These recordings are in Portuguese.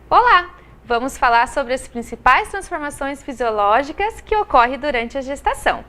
Olá! Vamos falar sobre as principais transformações fisiológicas que ocorrem durante a gestação.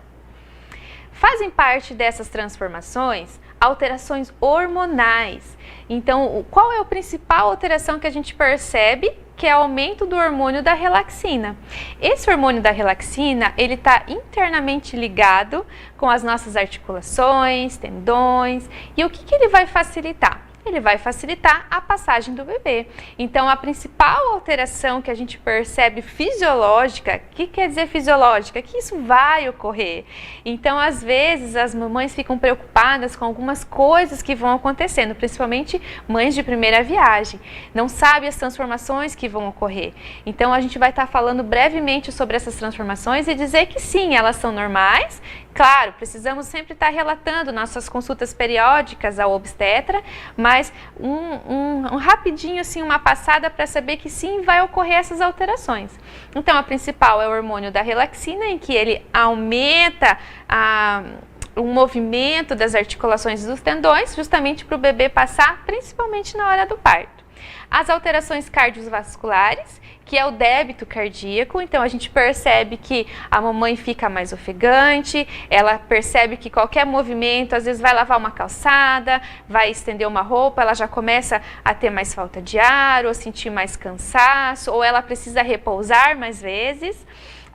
Fazem parte dessas transformações alterações hormonais. Então, qual é a principal alteração que a gente percebe? Que é o aumento do hormônio da relaxina. Esse hormônio da relaxina, ele está internamente ligado com as nossas articulações, tendões, e o que ele vai facilitar? Ele vai facilitar a passagem do bebê. Então, a principal alteração que a gente percebe fisiológica, o que quer dizer fisiológica? Que isso vai ocorrer. Então, às vezes, as mamães ficam preocupadas com algumas coisas que vão acontecendo, principalmente mães de primeira viagem. Não sabem as transformações que vão ocorrer. Então, a gente vai estar falando brevemente sobre essas transformações e dizer que sim, elas são normais. Claro, precisamos sempre estar relatando nossas consultas periódicas ao obstetra, mas rapidinho, assim, uma passada para saber que sim, vai ocorrer essas alterações. Então, a principal é o hormônio da relaxina, em que ele aumenta o movimento das articulações dos tendões, justamente para o bebê passar, principalmente na hora do parto. As alterações cardiovasculares, que é o débito cardíaco, então a gente percebe que a mamãe fica mais ofegante, ela percebe que qualquer movimento, às vezes vai lavar uma calçada, vai estender uma roupa, ela já começa a ter mais falta de ar, ou sentir mais cansaço, ou ela precisa repousar mais vezes.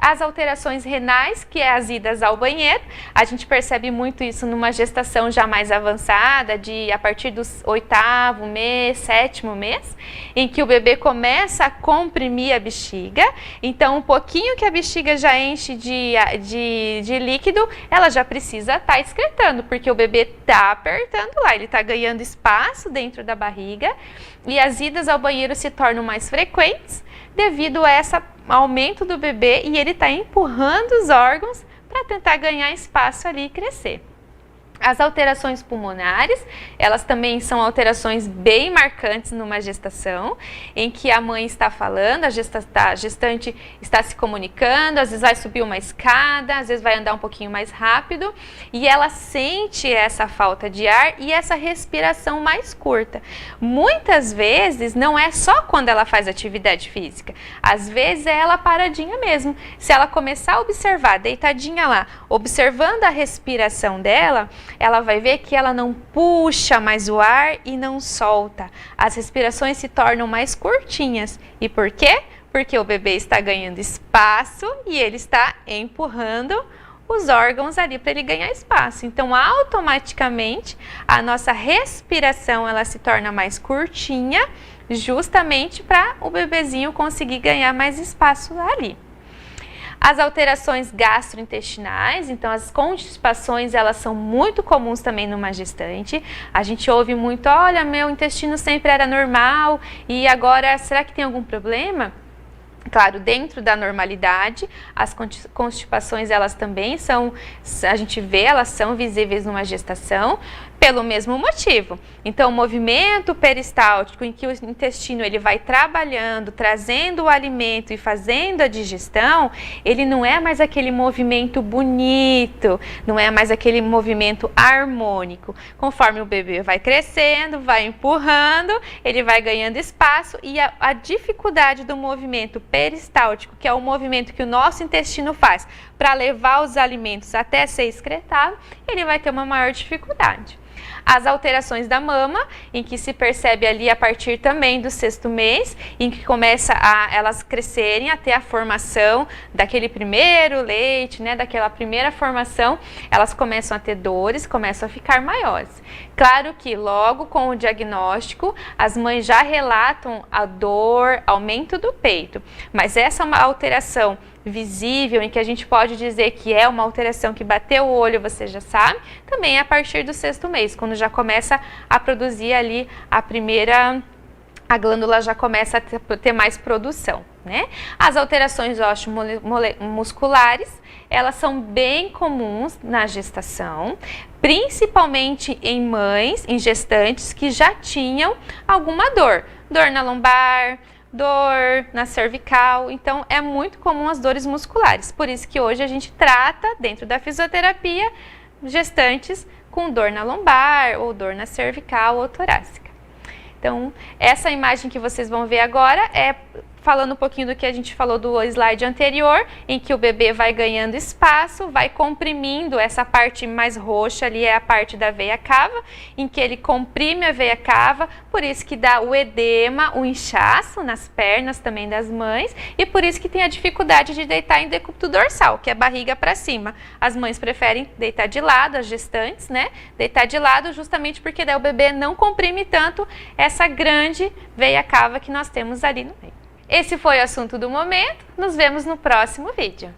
As alterações renais, que é as idas ao banheiro, a gente percebe muito isso numa gestação já mais avançada, a partir do 8º mês, 7º mês, em que o bebê começa a comprimir a bexiga. Então, um pouquinho que a bexiga já enche de líquido, ela já precisa estar excretando, porque o bebê está apertando lá, ele está ganhando espaço dentro da barriga, e as idas ao banheiro se tornam mais frequentes devido a esse aumento do bebê, e ele está empurrando os órgãos para tentar ganhar espaço ali e crescer. As alterações pulmonares, elas também são alterações bem marcantes numa gestação, em que a mãe está falando, a gestante está se comunicando, às vezes vai subir uma escada, às vezes vai andar um pouquinho mais rápido, e ela sente essa falta de ar e essa respiração mais curta. Muitas vezes não é só quando ela faz atividade física, às vezes é ela paradinha mesmo. Se ela começar a observar, deitadinha lá, observando a respiração dela, ela vai ver que ela não puxa mais o ar e não solta. As respirações se tornam mais curtinhas. E por quê? Porque o bebê está ganhando espaço e ele está empurrando os órgãos ali para ele ganhar espaço. Então, automaticamente, a nossa respiração ela se torna mais curtinha, justamente para o bebezinho conseguir ganhar mais espaço ali. As alterações gastrointestinais, então as constipações, elas são muito comuns também numa gestante. A gente ouve muito, olha, meu intestino sempre era normal e agora será que tem algum problema? Claro, dentro da normalidade, as constipações elas também são, a gente vê, elas são visíveis numa gestação, pelo mesmo motivo. Então, o movimento peristáltico em que o intestino ele vai trabalhando, trazendo o alimento e fazendo a digestão, ele não é mais aquele movimento bonito, não é mais aquele movimento harmônico. Conforme o bebê vai crescendo, vai empurrando, ele vai ganhando espaço e a dificuldade do movimento peristáltico, que é o movimento que o nosso intestino faz para levar os alimentos até ser excretado, ele vai ter uma maior dificuldade. As alterações da mama, em que se percebe ali a partir também do 6º mês, em que começa elas crescerem até a formação daquele primeiro leite, né, daquela primeira formação, elas começam a ter dores, começam a ficar maiores. Claro que logo com o diagnóstico, as mães já relatam a dor, aumento do peito, mas essa é uma alteração visível, em que a gente pode dizer que é uma alteração que bateu o olho, você já sabe, também é a partir do 6º mês, quando já começa a produzir ali a glândula já começa a ter mais produção, né? As alterações osteomusculares, elas são bem comuns na gestação, principalmente em mães, em gestantes que já tinham alguma dor na lombar, dor na cervical, então é muito comum as dores musculares, por isso que hoje a gente trata dentro da fisioterapia gestantes com dor na lombar ou dor na cervical ou torácica. Então, essa imagem que vocês vão ver agora é falando um pouquinho do que a gente falou do slide anterior, em que o bebê vai ganhando espaço, vai comprimindo, essa parte mais roxa ali é a parte da veia cava, em que ele comprime a veia cava, por isso que dá o edema, o inchaço nas pernas também das mães, e por isso que tem a dificuldade de deitar em decúbito dorsal, que é a barriga para cima. As mães preferem deitar de lado, as gestantes, né? Deitar de lado justamente porque daí o bebê não comprime tanto essa grande veia cava que nós temos ali no meio. Esse foi o assunto do momento, nos vemos no próximo vídeo.